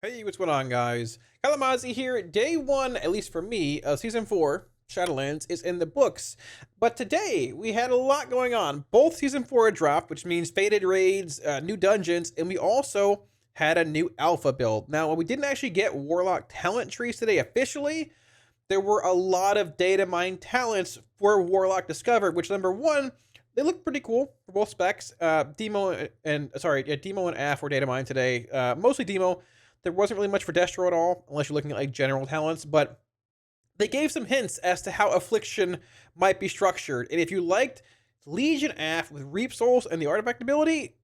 Hey, what's going on, guys? Kalamazi here. Day one, at least for me, of Season 4, Shadowlands, is in the books. But today, we had a lot going on. Both Season 4 dropped, which means faded raids, new dungeons, and we also had a new alpha build. Now, while we didn't actually get Warlock talent trees today officially, there were a lot of Datamined talents for Warlock discovered, which, number one, they look pretty cool for both specs. Demo and Aff were Datamined today. Mostly Demo. There wasn't really much for Destro at all, unless you're looking at like general talents, but they gave some hints as to how Affliction might be structured. And if you liked Legion Aff with Reap Souls and the Artifact ability,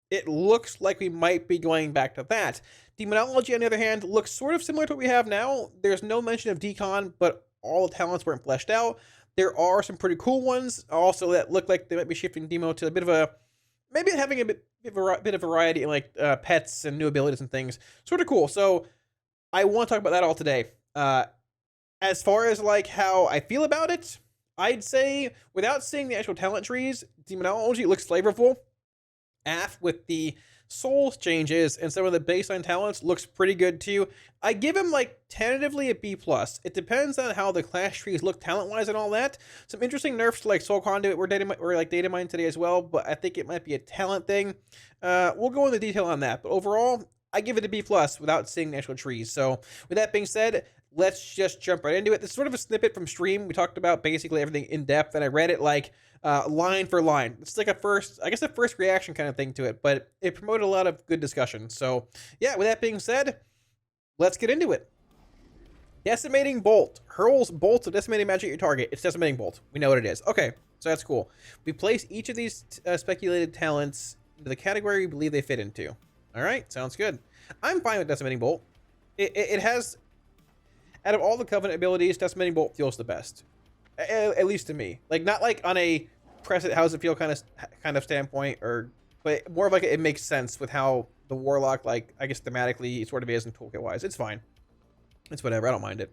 it looks like we might be going back to that. Demonology, on the other hand, looks sort of similar to what we have now. There's no mention of Decon, but all the talents weren't fleshed out. There are some pretty cool ones also that look like they might be shifting Demo to a bit of a, maybe having a bit of variety in like pets and new abilities and things. Sort of cool. So I want to talk about that all today. As far as like how I feel about it, I'd say without seeing the actual talent trees, Demonology looks flavorful. Aff with the souls changes and some of the baseline talents looks pretty good too. I give him like tentatively a B+. It depends on how the class trees look talent wise and all that. Some interesting nerfs to like Soul Conduit were data mine today as well, but I think it might be a talent thing. We'll go into detail on that, but overall I give it a B+ without seeing the actual trees. So with that being said, let's just jump right into it. This is sort of a snippet from stream. We talked about basically everything in depth, and I read it like line for line. It's like a first reaction kind of thing to it, but it promoted a lot of good discussion. So yeah, with that being said, let's get into it. Decimating Bolt. Hurls bolts of decimating magic at your target. It's Decimating Bolt. We know what it is. Okay, so that's cool. We place each of these speculated talents into the category we believe they fit into. All right, sounds good. I'm fine with Decimating Bolt. It has, out of all the Covenant abilities, Decimating Bolt feels the best. At least to me. Like, not like on a press it, how does it feel kind of standpoint, but more of like it makes sense with how the Warlock, like, I guess thematically sort of is and toolkit wise. It's fine. It's whatever. I don't mind it.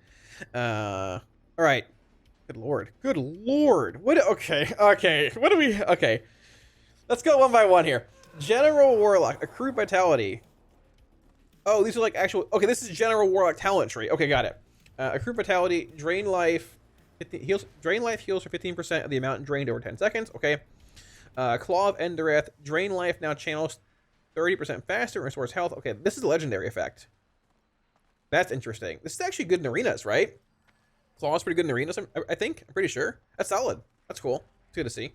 All right. Good lord. Good lord. What? Okay. What do we? Okay. Let's go one by one here. General Warlock, accrued vitality. Oh, these are like actual. Okay, this is General Warlock talent tree. Okay, got it. Accrued vitality, drain life. Drain life heals for 15% of the amount drained over 10 seconds. Okay. Claw of Endureth. Drain life now channels 30% faster and restores health. Okay, this is a legendary effect. That's interesting. This is actually good in arenas, right? Claw is pretty good in arenas, I think. I'm pretty sure. That's solid. That's cool. It's good to see.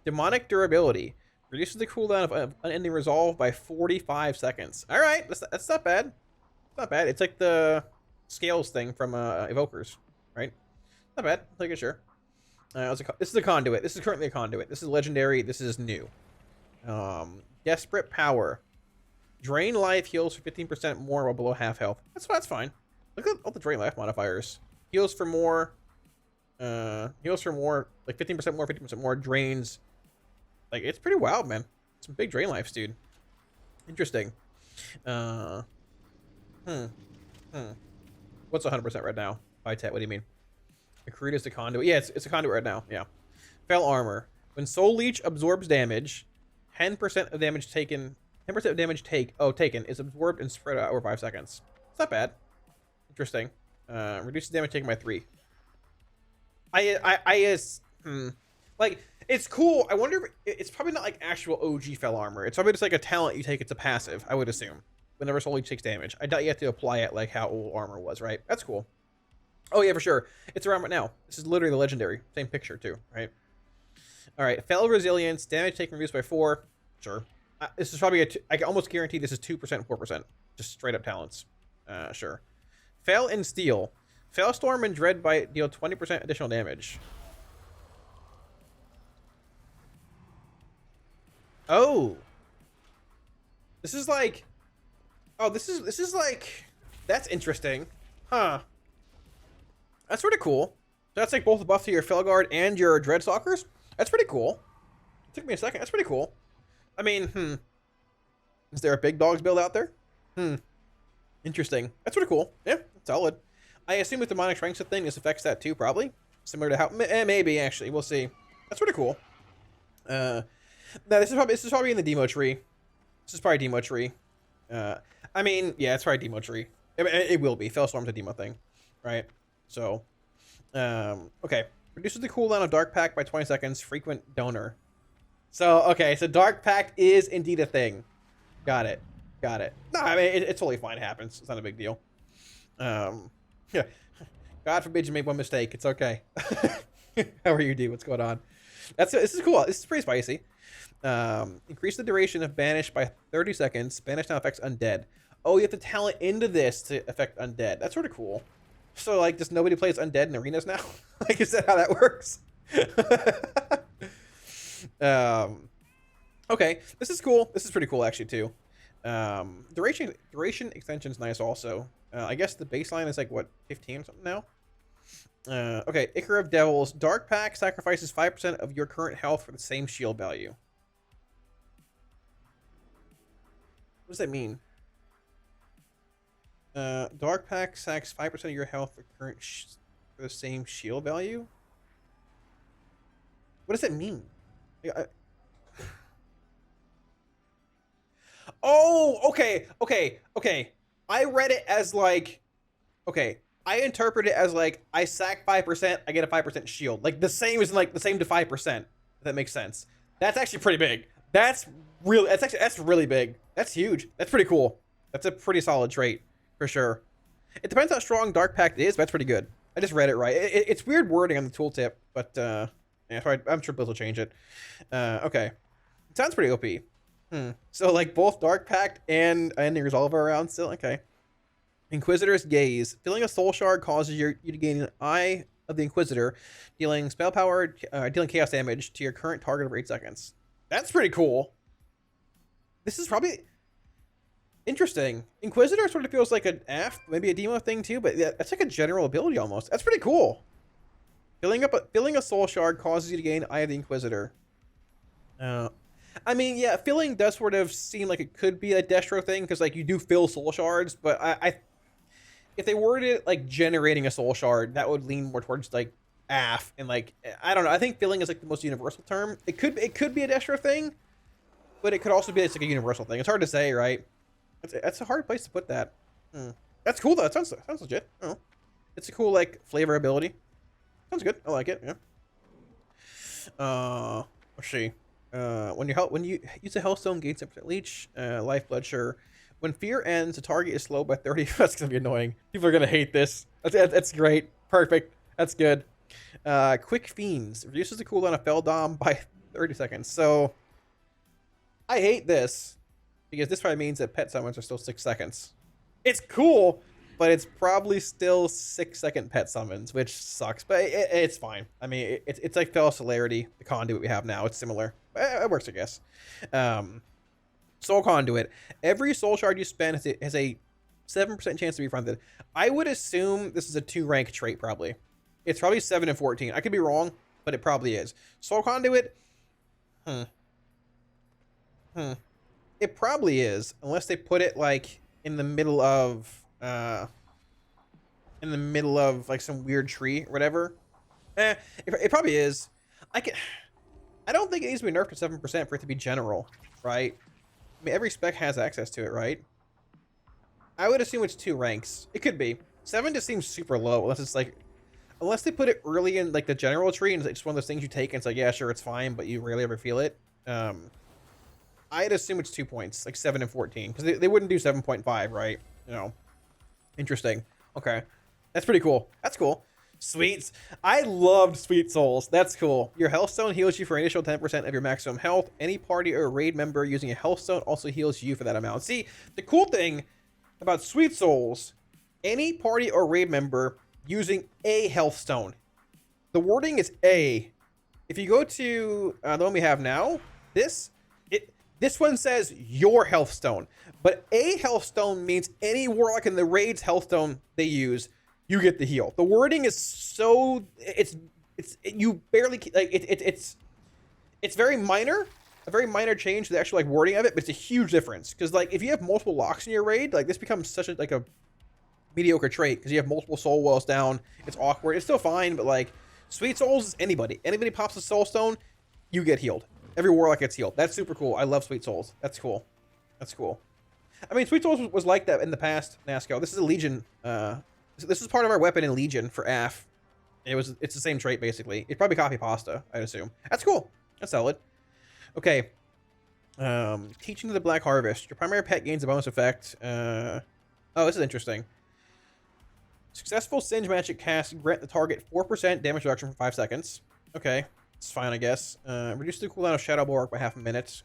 Demonic durability. Reduces the cooldown of unending resolve by 45 seconds. All right. That's not bad. It's not bad. It's like the scales thing from Evokers. Right? Not bad. I'll take it, sure. This is a conduit. This is currently a conduit. This is legendary. This is new. Desperate power. Drain life heals for 15% more while below half health. That's fine. Look at all the drain life modifiers. Heals for more. Heals for more. Like 15% more, 50% more. Drains. Like, it's pretty wild, man. Some big drain lives, dude. Interesting. What's 100% right now? Vitat, what do you mean? Accrued is the conduit. Yeah, it's a conduit right now. Yeah. Fell armor. When Soul Leech absorbs damage, 10% of damage taken. 10% of damage taken is absorbed and spread out over 5 seconds. It's not bad. Interesting. Reduces damage taken by 3. Like, it's cool. I wonder if it's probably not like actual OG fell armor. It's probably just like a talent you take. It's a passive, I would assume. Whenever Soul Leech takes damage. I doubt you have to apply it like how old armor was, right? That's cool. Oh, yeah, for sure. It's around right now. This is literally the legendary. Same picture, too, right? All right. Fell resilience. Damage taken reduced by 4. Sure. This is probably I can almost guarantee this is 2%, 4%. Just straight up talents. Sure. Fell in steel. Fell storm and dread bite deal 20% additional damage. Oh. This is like... Oh, this is like... That's interesting. Huh. That's pretty cool. That's like both a buff to your Felguard and your Dreadstalkers. That's pretty cool. It took me a second. That's pretty cool. I mean, Is there a big dogs build out there? Interesting. That's pretty cool. Yeah, solid. I assume with Demonic Strength's a thing, this affects that too, probably. Similar to how... maybe, actually. We'll see. That's pretty cool. Now, this is probably in the demo tree. This is probably demo tree. I mean, yeah, it's probably Demo Tree. It will be. Fellstorm's a Demo thing, right? So, okay. Reduces the cooldown of Dark Pact by 20 seconds. Frequent donor. So, okay, so Dark Pact is indeed a thing. Got it. Got it. No, I mean, it's totally fine. It happens. It's not a big deal. Yeah. God forbid you make one mistake. It's okay. How are you, dude? What's going on? This is cool. This is pretty spicy. Increase the duration of Banish by 30 seconds. Banish now affects undead. Oh, you have to talent into this to affect undead. That's sort of cool. So, like, just nobody plays undead in arenas now? Like, is that how that works? Okay, this is cool. This is pretty cool, actually, too. Duration extension is nice, also. I guess the baseline is, like, what, 15 or something now? Okay, Ichor of Devils. Dark Pact sacrifices 5% of your current health for the same shield value. What does that mean? Dark Pact sacks 5% of your health for for the same shield value? What does that mean? Oh, okay. I read it as like, okay, I interpret it as like, I sack 5%, I get a 5% shield. Like the same as like the same to 5%. If that makes sense. That's actually pretty big. That's really big. That's huge. That's pretty cool. That's a pretty solid trait for sure. It depends how strong Dark Pact is, but that's pretty good. I just read it right. It's weird wording on the tooltip, but yeah, I'm sure Blizz will change it. Okay, it sounds pretty OP. So like both Dark Pact and Resolver around still. Okay. Inquisitor's Gaze. Filling a soul shard causes you to gain an Eye of the Inquisitor, dealing spell power, dealing chaos damage to your current target for 8 seconds. That's pretty cool. This is probably interesting. Inquisitor sort of feels like an AF, maybe a demo thing too, but yeah, that's like a general ability almost. That's pretty cool. Filling a soul shard causes you to gain Eye of the Inquisitor. I mean, yeah, filling does sort of seem like it could be a destro thing because like you do fill soul shards, but I if they worded it like generating a soul shard, that would lean more towards like AF and like I don't know. I think filling is like the most universal term. It could be a destro thing, but it could also be like a universal thing. It's hard to say, right? That's a hard place to put that. That's cool though. It sounds legit. Oh, it's a cool like flavor ability. Sounds good. I like it. Yeah. Let's see. When you use a Hellstone, gain 10% leech, lifeblood, sure. When fear ends, the target is slowed by 30. That's gonna be annoying. People are gonna hate this. That's great. Perfect. That's good. Quick Fiends reduces the cooldown of Feldom by 30 seconds. So I hate this because this probably means that pet summons are still 6 seconds. It's cool, but it's probably still 6-second pet summons, which sucks. But it's fine. I mean, it's like Fel Celerity, the conduit we have now. It's similar. It works, I guess. Soul Conduit. Every soul shard you spend has a 7% chance to be refunded. I would assume this is a 2-rank trait, probably. It's probably 7 and 14. I could be wrong, but it probably is. Soul Conduit. It probably is, unless they put it like in the middle of like some weird tree or whatever. It probably is. I don't think it needs to be nerfed to 7% for it to be general, right? I mean, every spec has access to it, right? I would assume it's 2 ranks. It could be. 7 just seems super low, unless it's like, unless they put it early in like the general tree and it's just one of those things you take and it's like, yeah, sure, it's fine, but you rarely ever feel it. I'd assume it's 2 points, like 7 and 14, because they wouldn't do 7.5, right? You know. Interesting. Okay. That's pretty cool. That's cool. Sweets. I loved Sweet Souls. That's cool. Your Healthstone heals you for an initial 10% of your maximum health. Any party or raid member using a Healthstone also heals you for that amount. See, the cool thing about Sweet Souls, any party or raid member using a Healthstone. The wording is a. If you go to the one we have now, this one says your Healthstone. But a Healthstone means any warlock in the raid's Healthstone they use, you get the heal. The wording is so you barely like it's very minor, a very minor change to the actual like wording of it, but it's a huge difference because like if you have multiple locks in your raid, like this becomes such a like a mediocre trait because you have multiple soul wells down. It's awkward. It's still fine, but like Sweet Souls is anybody pops a soul stone, you get healed. Every warlock gets healed. That's super cool. I love Sweet Souls. That's cool. That's cool. I mean, Sweet Souls was like that in the past, Nasco. This is a Legion. This is part of our weapon in Legion for AF. It's the same trait, basically. It'd probably copy pasta, I'd assume. That's cool. That's solid. Okay. Teaching to the Black Harvest. Your primary pet gains a bonus effect. Oh, this is interesting. Successful Singe Magic cast grant the target 4% damage reduction for 5 seconds. Okay. It's fine, I guess. Reduce the cooldown of Shadow Bulwark by half a minute.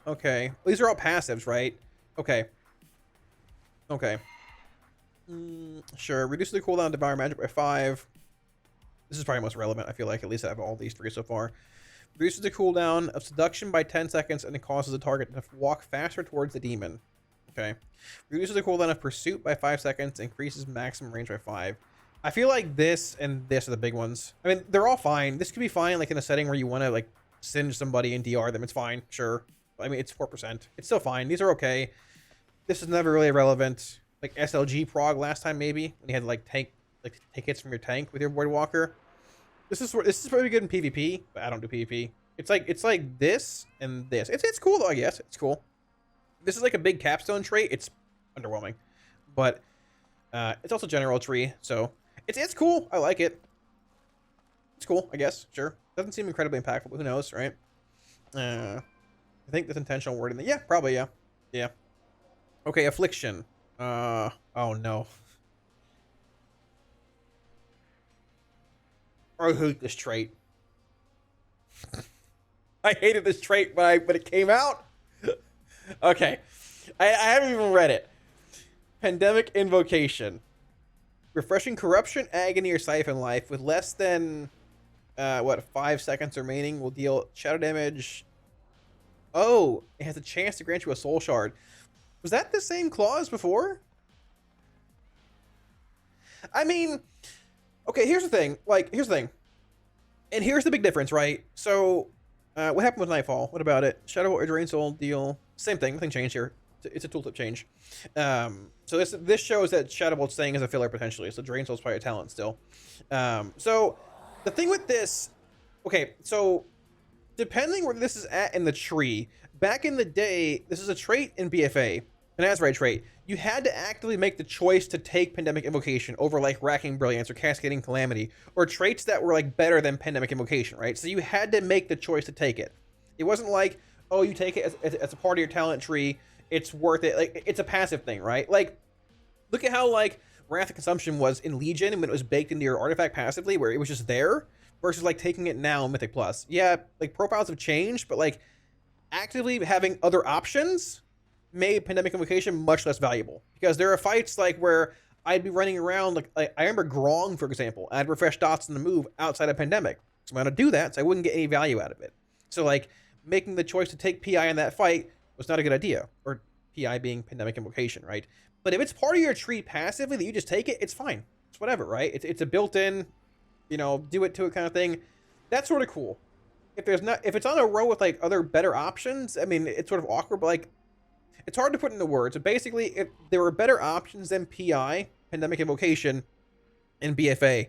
Okay. These are all passives, right? Okay. Okay. Sure. Reduce the cooldown of Devour Magic by 5. This is probably most relevant, I feel like. At least I have all these 3 so far. Reduces the cooldown of Seduction by 10 seconds and it causes the target to walk faster towards the demon. Okay. Reduces the cooldown of Pursuit by 5 seconds. Increases maximum range by 5. I feel like this and this are the big ones. I mean, they're all fine. This could be fine, like, in a setting where you want to, like, singe somebody and DR them. It's fine, sure. I mean, it's 4%. It's still fine. These are okay. This is never really relevant. Like, SLG prog last time, maybe, when you had to, like, take hits from your tank with your Voidwalker. This is pretty good in PvP, but I don't do PvP. It's like this and this. It's cool, though, I guess. It's cool. This is like a big capstone trait. It's underwhelming. But it's also general tree, so... It's cool. I like it. It's cool, I guess. Sure. Doesn't seem incredibly impactful, but who knows, right? I think that's intentional wording. Yeah, probably, yeah. Yeah. Okay, Affliction. Oh, no. I hate this trait. I hated this trait when it came out. Okay. I haven't even read it. Pandemic Invocation. Refreshing Corruption, Agony, or Siphon Life with less than, 5 seconds remaining will deal shadow damage. Oh, it has a chance to grant you a Soul Shard. Was that the same clause before? I mean, okay, here's the thing. Here's the thing. And here's the big difference, right? So, what happened with Nightfall? What about it? Shadow or Drain Soul deal. Same thing. Nothing changed here. It's a tooltip change. So this shows that Shadow Bolt's staying as a filler potentially. So Drain Soul's probably a talent still. So the thing with this, okay, so depending where this is at in the tree, back in the day, this is a trait in BFA, an Azerite trait. You had to actively make the choice to take Pandemic Invocation over like Racking Brilliance or Cascading Calamity, or traits that were like better than Pandemic Invocation, right? So you had to make the choice to take it. It wasn't like, oh, you take it as a part of your talent tree, it's worth it. Like, it's a passive thing, right? Like, look at how, like, Wrath of Consumption was in Legion when it was baked into your artifact passively, where it was just there, versus, like, taking it now in Mythic Plus. Yeah, like, profiles have changed, but, like, actively having other options made Pandemic Invocation much less valuable. Because there are fights, like, where I'd be running around, like I remember Grong, for example. I'd refresh dots in the move outside of Pandemic. So I'm going to do that, so I wouldn't get any value out of it. So, like, making the choice to take PI in that fight was not a good idea, or PI being Pandemic Invocation, right? But if it's part of your tree passively that you just take it, it's fine. It's whatever, right? It's a built-in, you know, do it to it kind of thing. That's sort of cool. If it's on a row with like other better options, I mean, it's sort of awkward, but like, it's hard to put into words. So basically, if there were better options than PI, Pandemic Invocation, in BFA,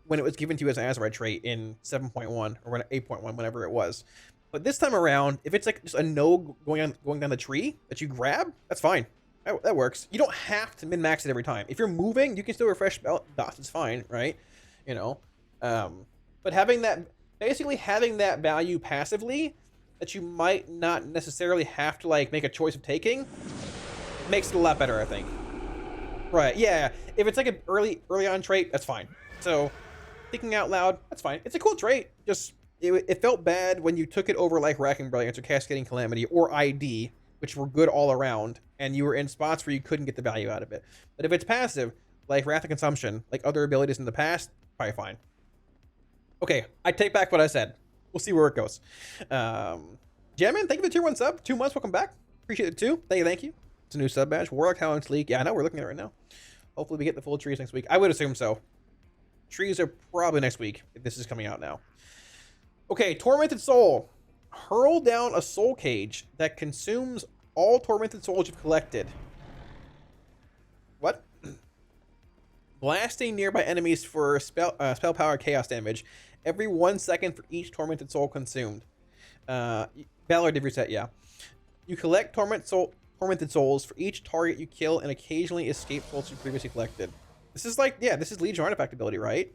when it was given to you as an Azerite trait in 7.1 or 8.1, whenever it was. But this time around, if it's like just a no going down the tree that you grab, that's fine. That works. You don't have to min-max it every time. If you're moving, you can still refresh dots. It's fine, right? You know? But basically having that value passively that you might not necessarily have to like make a choice of taking makes it a lot better, I think. Right, yeah. If it's like an early on trait, that's fine. So, thinking out loud, that's fine. It's a cool trait. Just... It felt bad when you took it over like Racking Brilliance or Cascading Calamity or ID, which were good all around, and you were in spots where you couldn't get the value out of it. But if it's passive, like Wrath of Consumption, like other abilities in the past, probably fine. Okay, I take back what I said. We'll see where it goes. Jammin, thank you for the tier 1 sub. 2 months, welcome back. Appreciate it too. Thank you. It's a new sub badge. Warlock Talents League. Yeah, I know, we're looking at it right now. Hopefully we get the full trees next week. I would assume so. Trees are probably next week, if this is coming out now. Okay, Tormented Soul. Hurl down a soul cage that consumes all tormented souls you've collected. What? Blasting nearby enemies for spell power chaos damage every 1 second for each tormented soul consumed. Valor did reset, yeah. You collect tormented souls for each target you kill and occasionally escape souls you previously collected. This is like, yeah, this is Legion artifact ability, right?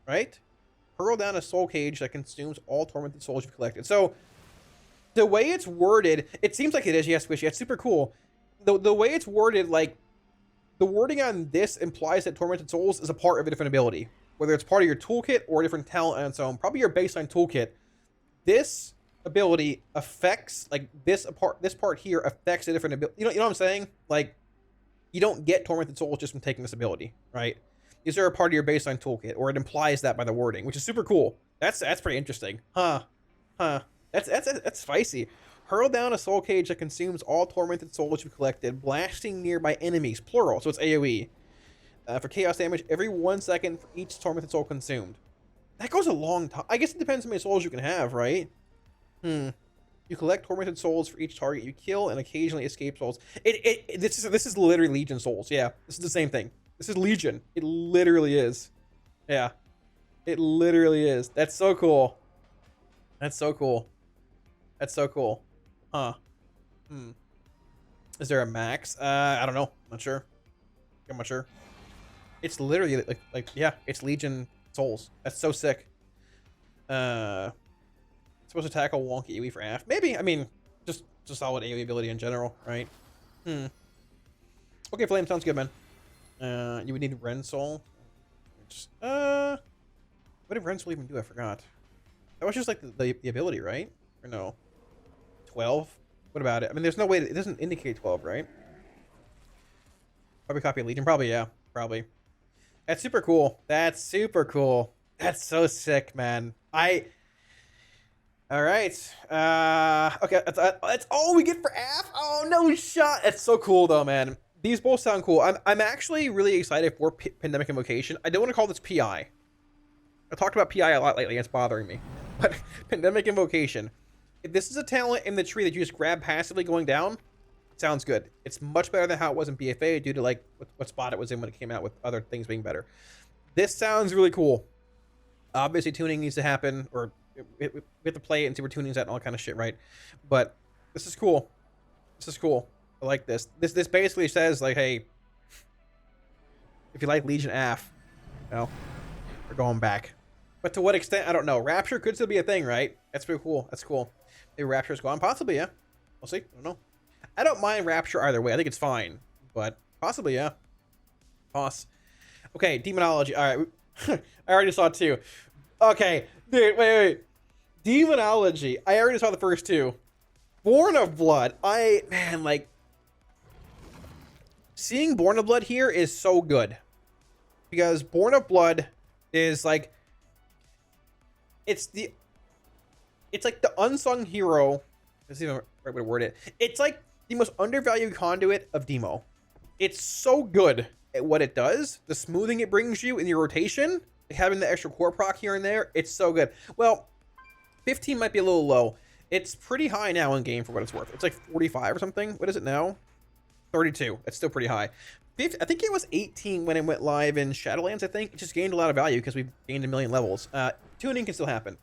Right? Hurl down a soul cage that consumes all tormented souls you've collected. So the way it's worded, it seems like it is. Yes, Squishy. It's super cool. The way it's worded, like the wording on this implies that tormented souls is a part of a different ability, whether it's part of your toolkit or a different talent on its own. Probably your baseline toolkit. This ability affects, like this part here affects a different ability. You know what I'm saying? Like you don't get tormented souls just from taking this ability, right? These are a part of your baseline toolkit, or it implies that by the wording, which is super cool. That's pretty interesting. Huh. That's spicy. Hurl down a soul cage that consumes all tormented souls you've collected, blasting nearby enemies, plural, so it's AoE. For chaos damage every 1 second for each tormented soul consumed. That goes a long time. I guess it depends how many souls you can have, right? You collect tormented souls for each target you kill and occasionally escape souls. This is literally Legion souls. Yeah, this is the same thing. This is Legion. It literally is. Yeah. It literally is. That's so cool. That's so cool. That's so cool. Huh. Is there a max? I don't know. I'm not sure. I'm not sure. It's literally like yeah, it's Legion souls. That's so sick. Supposed to tackle wonky AoE for AF. Maybe. I mean, just solid AoE ability in general, right? Okay, Flame, sounds good, man. You would need Ren Soul. What did Ren Soul even do? I forgot. That was just like the ability, right? Or no? 12? What about it? I mean, there's no way it doesn't indicate 12, right? Probably copy of Legion. Probably, yeah. Probably. That's super cool. That's super cool. That's so sick, man. All right. Okay, that's all we get for AF. Oh, no shot. That's so cool, though, man. These both sound cool. I'm actually really excited for Pandemic Invocation. I don't want to call this PI. I talked about PI a lot lately. It's bothering me. But Pandemic Invocation. If this is a talent in the tree that you just grab passively going down, sounds good. It's much better than how it was in BFA due to like what spot it was in when it came out, with other things being better. This sounds really cool. Obviously, tuning needs to happen, or we have to play it and see where tuning's at and all that kind of shit, right? But this is cool. This is cool. I like this. This basically says, like, hey, if you like Legion AF, you know, we're going back. But to what extent, I don't know. Rapture could still be a thing, right? That's pretty cool. That's cool. Maybe Rapture's gone. Possibly, yeah. We'll see. I don't know. I don't mind Rapture either way. I think it's fine. But possibly, yeah. Toss. Okay, Demonology. All right. I already saw 2. Okay. Dude, wait. Demonology. I already saw the first 2. Born of Blood. Man, like, seeing Born of Blood here is so good. Because Born of Blood is like, it's like the unsung hero. That's even the right way to word it. It's like the most undervalued conduit of Demo. It's so good at what it does. The smoothing it brings you in your rotation, having the extra core proc here and there, it's so good. Well, 15 might be a little low. It's pretty high now in game for what it's worth. It's like 45 or something. What is it now? 32. It's still pretty high. I think it was 18 when it went live in Shadowlands, I think. It just gained a lot of value because we've gained 1 million levels. Tuning can still happen.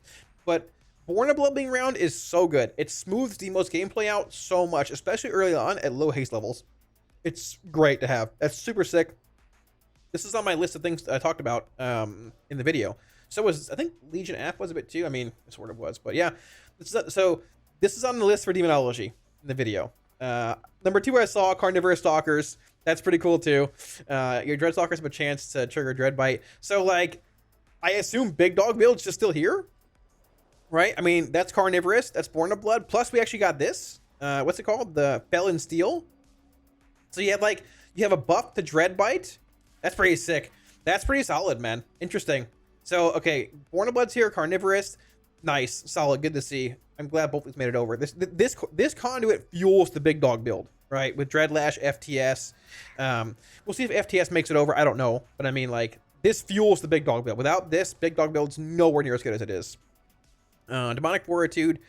But Born of Blood being around is so good. It smooths Demo's gameplay out so much, especially early on at low haste levels. It's great to have. That's super sick. This is on my list of things I talked about in the video. So was, I think Legion AF was a bit too. I mean, it sort of was. But yeah. So this is on the list for Demonology in the video. Number 2 I saw Carnivorous Stalkers. That's pretty cool too. Your Dread Stalkers have a chance to trigger Dread Bite. So like, I assume Big Dog Build's just still here, right? I mean, that's Carnivorous. That's Born of Blood. Plus, we actually got this. What's it called? The Felon Steel. So you have a buff to Dread Bite. That's pretty sick. That's pretty solid, man. Interesting. So okay, Born of Blood's here. Carnivorous. Nice, solid, good to see. I'm glad both of these made it over. This conduit fuels the Big Dog build, right? With Dreadlash, FTS. We'll see if FTS makes it over. I don't know, but I mean, like, this fuels the Big Dog build. Without this, Big Dog build's nowhere near as good as it is. Demonic Fortitude.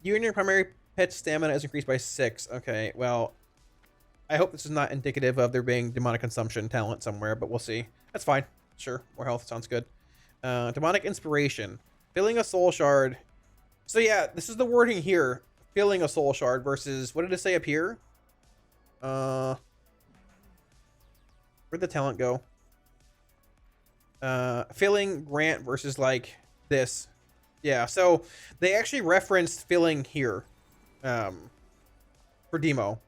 You and your primary pet's stamina is increased by 6. Okay, well, I hope this is not indicative of there being demonic consumption talent somewhere, but we'll see. That's fine. Sure, more health sounds good. Demonic Inspiration. Filling a soul shard. So yeah, this is the wording here. filling a soul shard versus, what did it say up here? Where'd the talent go? Filling Grant versus like this. Yeah, so they actually referenced filling here for Demo.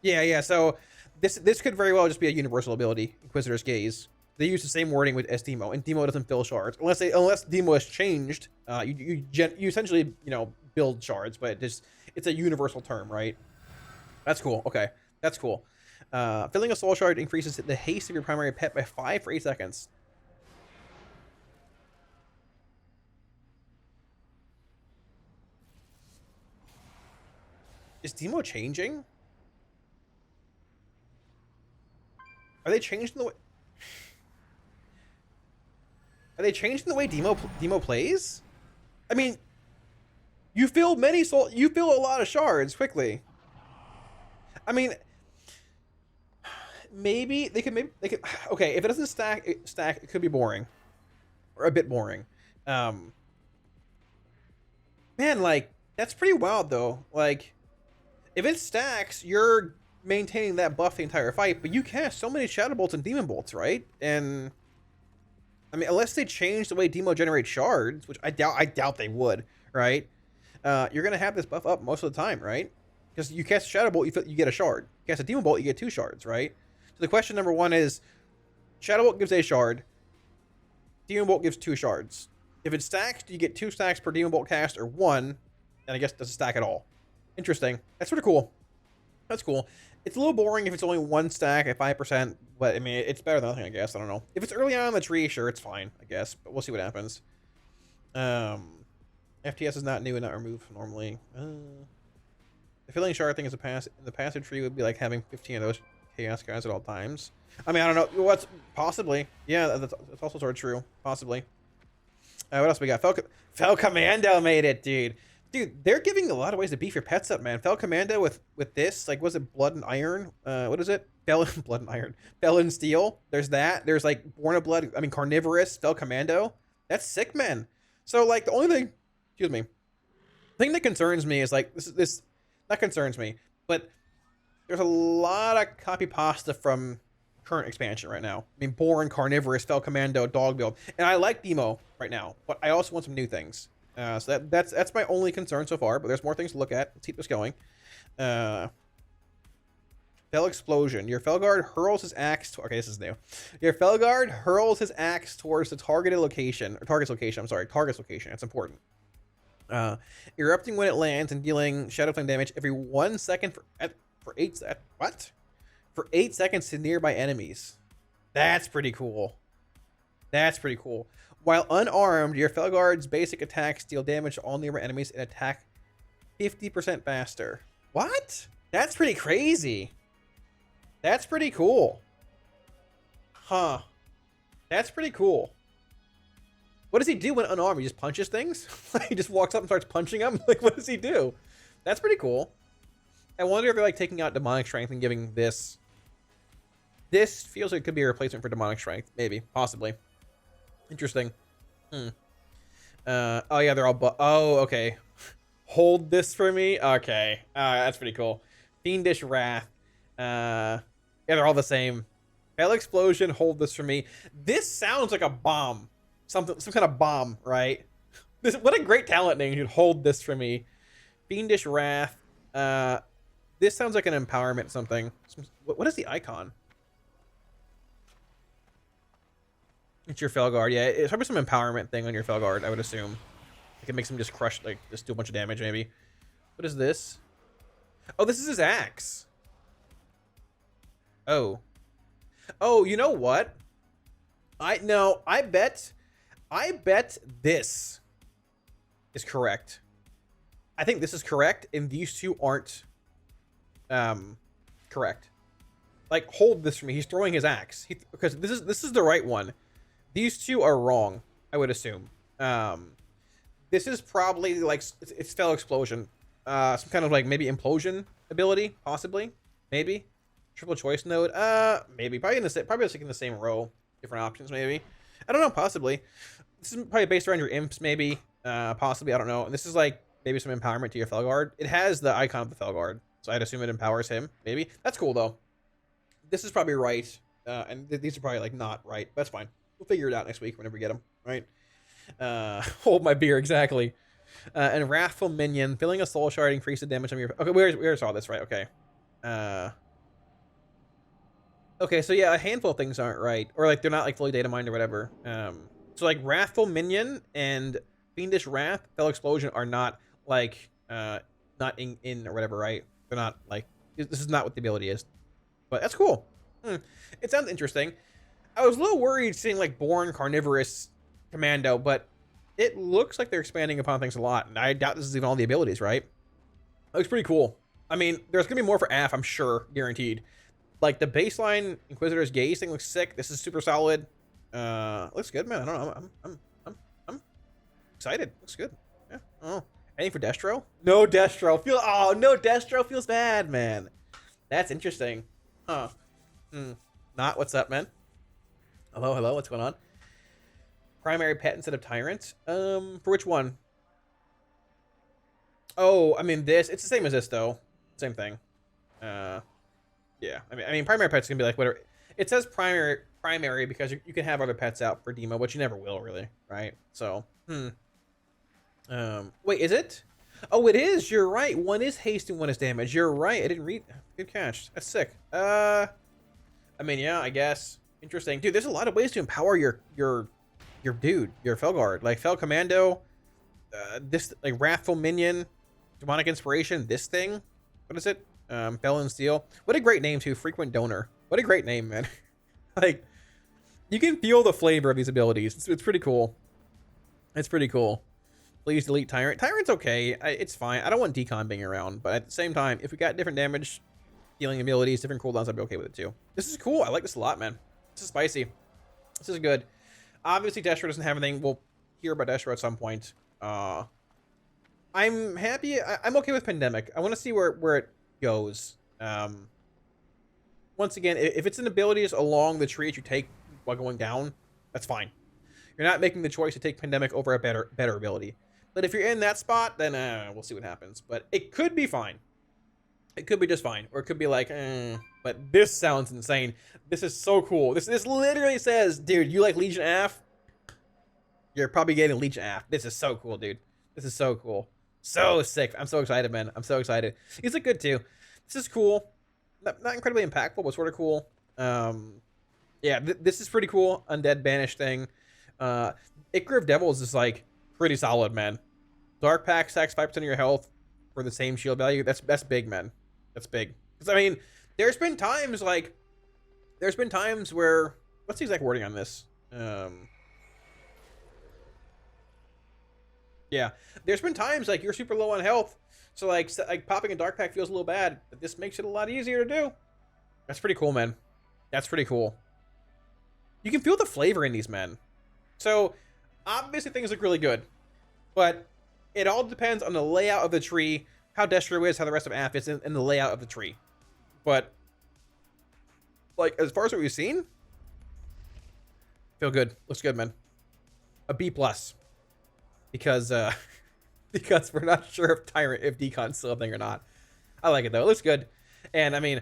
Yeah, so this could very well just be a universal ability, Inquisitor's Gaze. They use the same wording with S Demo, and Demo doesn't fill shards unless Demo has changed. You essentially, you know, build shards, but it's a universal term, right? That's cool. Okay, that's cool. Filling a soul shard increases the haste of your primary pet by 5 for 8 seconds. Is Demo changing? Are they changing the way? Are they changing the way Demo plays? I mean, you fill a lot of shards quickly. I mean, maybe they could okay, if it doesn't stack, it could be boring. Or a bit boring. Man, like, that's pretty wild though. Like, if it stacks, you're maintaining that buff the entire fight, but you cast so many Shadow Bolts and Demon Bolts, right? And I mean, unless they change the way Demo generates shards, which I doubt they would, right? You're gonna have this buff up most of the time, right? Because you cast a Shadow Bolt, you get a shard. You cast a Demon Bolt, you get 2 shards, right? So the question number 1 is, Shadow Bolt gives a shard, Demon Bolt gives 2 shards. If it stacks, do you get 2 stacks per Demon Bolt cast, or 1? And I guess it doesn't stack at all. Interesting. That's sort of cool. That's cool. It's a little boring if it's only 1 stack at 5%, but I mean, it's better than nothing, I guess. I don't know. If it's early on in the tree, sure, it's fine, I guess. But we'll see what happens. FTS is not new and not removed normally. The filling shard thing is the passive tree would be like having 15 of those chaos guys at all times. I mean, I don't know. What's possibly? Yeah, that's also sort of true. Possibly. What else we got? Fel Commando made it, dude. Dude, they're giving a lot of ways to beef your pets up, man. Fel Commando with this, like, was it Blood and Iron? What is it? Blood and Iron. Fel and Steel. There's that. There's like Born of Blood. I mean, Carnivorous. Fel Commando. That's sick, man. So like the only thing, excuse me, the thing that concerns me is like this. Not concerns me, but there's a lot of copy pasta from current expansion right now. I mean, Born, Carnivorous, Fel Commando, Dog Build, and I like Demo right now, but I also want some new things. So that's my only concern so far, but there's more things to look at. Let's keep this going. Fel Explosion. Your Felguard hurls his axe. Okay, this is new. Your Felguard hurls his axe towards the target's location. It's important. Erupting when it lands and dealing Shadow Flame damage every 1 second for 8 seconds to nearby enemies. That's pretty cool. That's pretty cool. While unarmed, your Felguard's basic attacks deal damage to all nearby enemies and attack 50% faster. What? That's pretty crazy. That's pretty cool. Huh. That's pretty cool. What does he do when unarmed? He just punches things? He just walks up and starts punching them? Like, what does he do? That's pretty cool. I wonder if they're like taking out Demonic Strength and giving this. This feels like it could be a replacement for Demonic Strength. Maybe. Possibly. Interesting. Oh yeah, they're all oh, okay. Hold this for me? Okay. That's pretty cool. Fiendish Wrath. Yeah, they're all the same. Fel Explosion, hold this for me. This sounds like a bomb. Some kind of bomb, right? What a great talent name. You'd hold this for me. Fiendish Wrath. This sounds like an empowerment something. What is the icon? It's your Felguard. Yeah, it's probably some empowerment thing on your Felguard, I would assume. It can make him just crush, like, just do a bunch of damage, maybe. What is this? Oh, this is his axe. Oh. Oh, you know what? I bet this is correct. I think this is correct, and these two aren't correct. Like, hold this for me. He's throwing his axe. Because this is the right one. These two are wrong, I would assume. This is probably like it's Fel Explosion. Some kind of like maybe implosion ability, possibly. Maybe. Triple choice node. Maybe. Probably in the same row. Different options, maybe. I don't know, possibly. This is probably based around your imps, maybe. Possibly, I don't know. And this is like maybe some empowerment to your Felguard. It has the icon of the Felguard, so I'd assume it empowers him. Maybe that's cool though. This is probably right, and these are probably like not right. That's fine. We'll figure it out next week whenever we get them. Right. Hold my beer exactly. And Wrathful Minion, filling a soul shard, increase the damage on your. Okay, we already saw this, right? Okay. Okay, so yeah, a handful of things aren't right, or like they're not like fully data mined or whatever. So like Wrathful Minion and Fiendish Wrath, Fell Explosion are not like not in or whatever, right? They're not like this is not what the ability is, but that's cool. It sounds interesting. I was a little worried seeing like Born Carnivorous Commando, but it looks like they're expanding upon things a lot, and I doubt this is even all the abilities, right? It looks pretty cool. I mean, there's gonna be more for AF, I'm sure, guaranteed. Like the baseline Inquisitor's Gaze thing looks sick. This is super solid. Looks good, man. I don't know. I'm excited. Looks good. Yeah. Oh, anything for Destro? No Destro. No Destro feels bad, man. That's interesting. Huh. Not. What's up, man? Hello. What's going on? Primary pet instead of tyrant. For which one? Oh, I mean this. It's the same as this though. Same thing. Yeah. I mean, primary pet's gonna be like whatever. It says primary because you can have other pets out for demo, but you never will really, right? So, wait, is it? Oh, it is. You're right. One is haste and one is damage. You're right. I didn't read. Good catch. That's sick. I mean, yeah, I guess. Interesting, dude. There's a lot of ways to empower your dude, your Felguard, like Fel Commando, this like Wrathful Minion, Demonic Inspiration, this thing. What is it? Bell and Steel. What a great name too. Frequent Donor. What a great name, man. Like, you can feel the flavor of these abilities. It's pretty cool. It's pretty cool. Please delete Tyrant. Tyrant's okay. It's fine. I don't want Decon being around, but at the same time, if we got different damage dealing abilities, different cooldowns, I'd be okay with it too. This is cool. I like this a lot, man. This is spicy. This is good. Obviously, Destro doesn't have anything. We'll hear about Destro at some point. I'm happy. I'm okay with Pandemic. I want to see where it goes. Once again, if it's an abilities along the tree that you take while going down, that's fine. You're not making the choice to take Pandemic over a better ability. But if you're in that spot, then we'll see what happens. But it could be fine. It could be just fine, or it could be like, but this sounds insane. This is so cool. This literally says, dude, you like Legion AF? You're probably getting Legion AF. This is so cool, dude. This is so cool. So sick. I'm so excited, man. I'm so excited. These look good too. This is cool. Not incredibly impactful, but sort of cool. Yeah, this is pretty cool. Undead Banish thing. Ichor of Devils is like pretty solid, man. Dark Pack stacks 5% of your health for the same shield value. That's big, man. That's big. Because I mean, there's been times where, what's the exact wording on this? Yeah, there's been times like you're super low on health, so like popping a dark pack feels a little bad, but this makes it a lot easier to do. That's pretty cool, man. That's pretty cool. You can feel the flavor in these, men. So obviously things look really good, but it all depends on the layout of the tree, how Destro is, how the rest of AF is, and the layout of the tree. But like as far as what we've seen, feel good. Looks good, man. A B+. Because because we're not sure if Decon's still a thing or not. I like it though. It looks good. And I mean,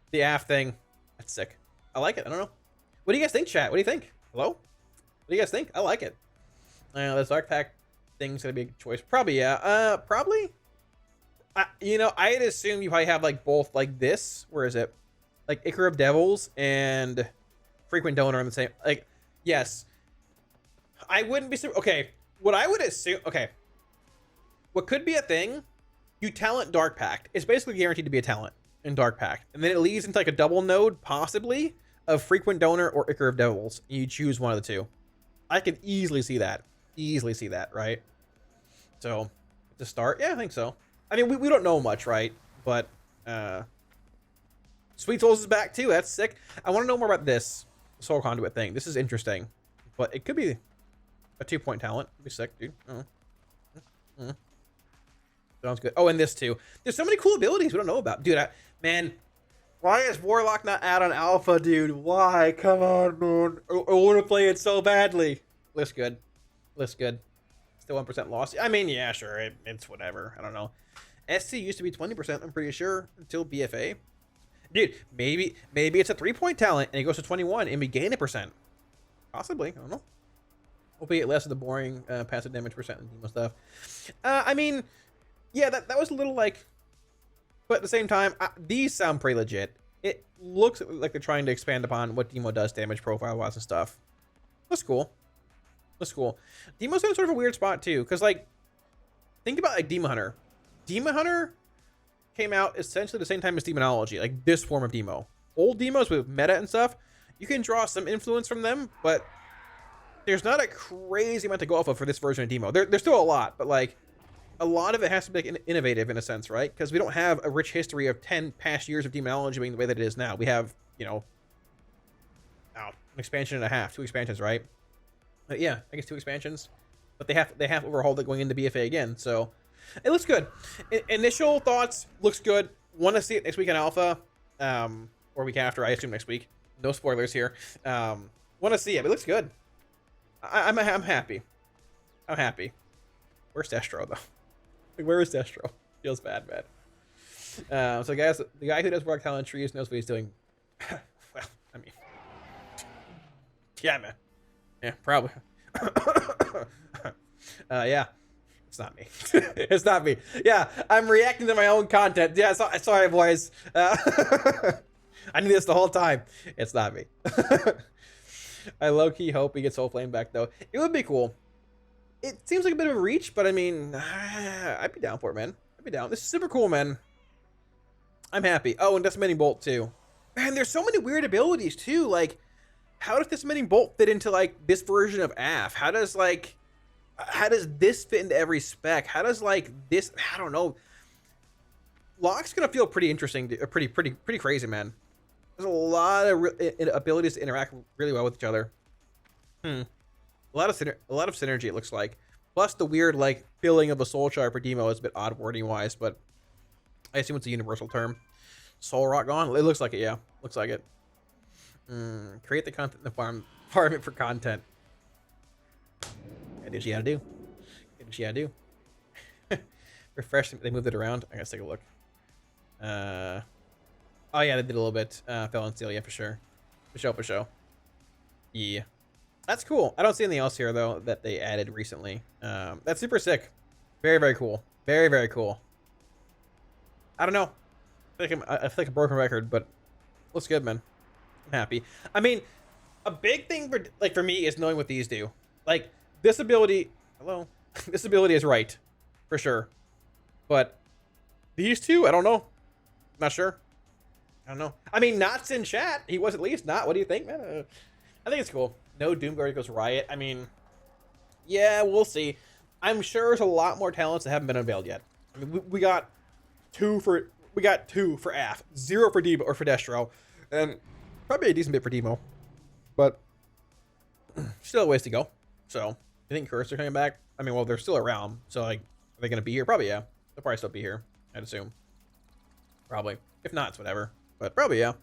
the AF thing, that's sick. I like it. I don't know. What do you guys think, chat? What do you think? Hello? What do you guys think? I like it. This Dark Pack thing's gonna be a good choice. Probably, yeah. Probably. You know, I'd assume you probably have like both like this. Where is it? Like Ichor of Devils and Frequent Donor on the same. Like, yes. I wouldn't be okay. What I would assume, okay, what could be a thing, you talent Dark Pact. It's basically guaranteed to be a talent in Dark Pact. And then it leads into like a double node, possibly, of Frequent Donor or Ichor of Devils. And you choose one of the two. I could easily see that. Easily see that, right? So, to start, yeah, I think so. I mean, we don't know much, right? But, Sweet Souls is back too. That's sick. I want to know more about this Soul Conduit thing. This is interesting. But it could be a 2-point talent. It'd be sick, dude. Sounds good. Oh, and this too. There's so many cool abilities we don't know about. Dude, man, why is Warlock not out on Alpha, dude? Why? Come on, man. I want to play it so badly. Looks good. Looks good. still 1% loss. I mean, yeah, sure, it's whatever. I don't know. SC used to be 20%, I'm pretty sure, until BFA. Dude, maybe it's a 3-point talent and it goes to 21 and we gain a percent. Possibly, I don't know. Hopefully it less of the boring passive damage percent and demo stuff. I mean, yeah, that was a little like, but at the same time, these sound pretty legit. It looks like they're trying to expand upon what Demo does damage profile-wise and stuff. That's cool. That's cool. Demo's in sort of a weird spot too, because like, think about like Demon Hunter. Demon Hunter came out essentially the same time as Demonology, like this form of Demo. Old Demos with meta and stuff, you can draw some influence from them, but there's not a crazy amount to go off of for this version of Demo. There's still a lot, but like a lot of it has to be like innovative in a sense, right? Because we don't have a rich history of 10 past years of Demonology being the way that it is now. We have, you know, an expansion and a half, 2 expansions, right? Yeah, I guess 2 expansions, but they have overhauled it going into BFA again, so it looks good. Initial thoughts, looks good. Want to see it next week on Alpha, or week after, I assume next week. No spoilers here. Want to see it. It looks good. I'm happy. I'm happy. Where's Destro though? Like, where is Destro? Feels bad, man. So guys, the guy who does Warcraft Talent trees knows what he's doing. Well, I mean, yeah, man. Yeah, probably. Yeah, it's not me. It's not me. Yeah, I'm reacting to my own content. Yeah, sorry, boys. I knew this the whole time. It's not me. I low-key hope he gets Soul Flame back, though. It would be cool. It seems like a bit of a reach, but I mean, I'd be down for it, man. I'd be down. This is super cool, man. I'm happy. Oh, and Decimating Bolt, too. Man, there's so many weird abilities, too. Like, how does Decimating Bolt fit into, like, this version of AF? How does this fit into every spec? How does, like, this, I don't know. Lock's gonna feel pretty interesting, pretty crazy, man. There's a lot of abilities to interact really well with each other. A lot of synergy, it looks like. Plus the weird like filling of a soul shard for Demo is a bit odd wording wise, but I assume it's a universal term. Soul Rock gone? It looks like it, yeah. Looks like it. Create the content in the environment for content. That is what you gotta do. That's what you gotta do. Refresh. They moved it around. I gotta take a look. Oh yeah, they did a little bit. Fell on Steel, yeah, for sure. For sure. Yeah. That's cool. I don't see anything else here, though, that they added recently. That's super sick. Very, very cool. Very, very cool. I don't know. I feel like a broken record, but looks good, man. I'm happy. I mean, a big thing for me is knowing what these do. Like, this ability... Hello? This ability is right. For sure. But these two, I don't know. Not sure. I don't know. I mean, Not's in chat. He was at least not. What do you think, man? I think it's cool. No Doomguard goes Riot. I mean, yeah, we'll see. I'm sure there's a lot more talents that haven't been unveiled yet. I mean, we got two for AF, 0 for Demo or for Destro, and probably a decent bit for Demo, but still a ways to go. So, I think Curse are coming back. I mean, well, they're still around, so like, are they gonna be here? Probably, yeah. They'll probably still be here, I'd assume. Probably. If not, it's whatever. But probably, yeah.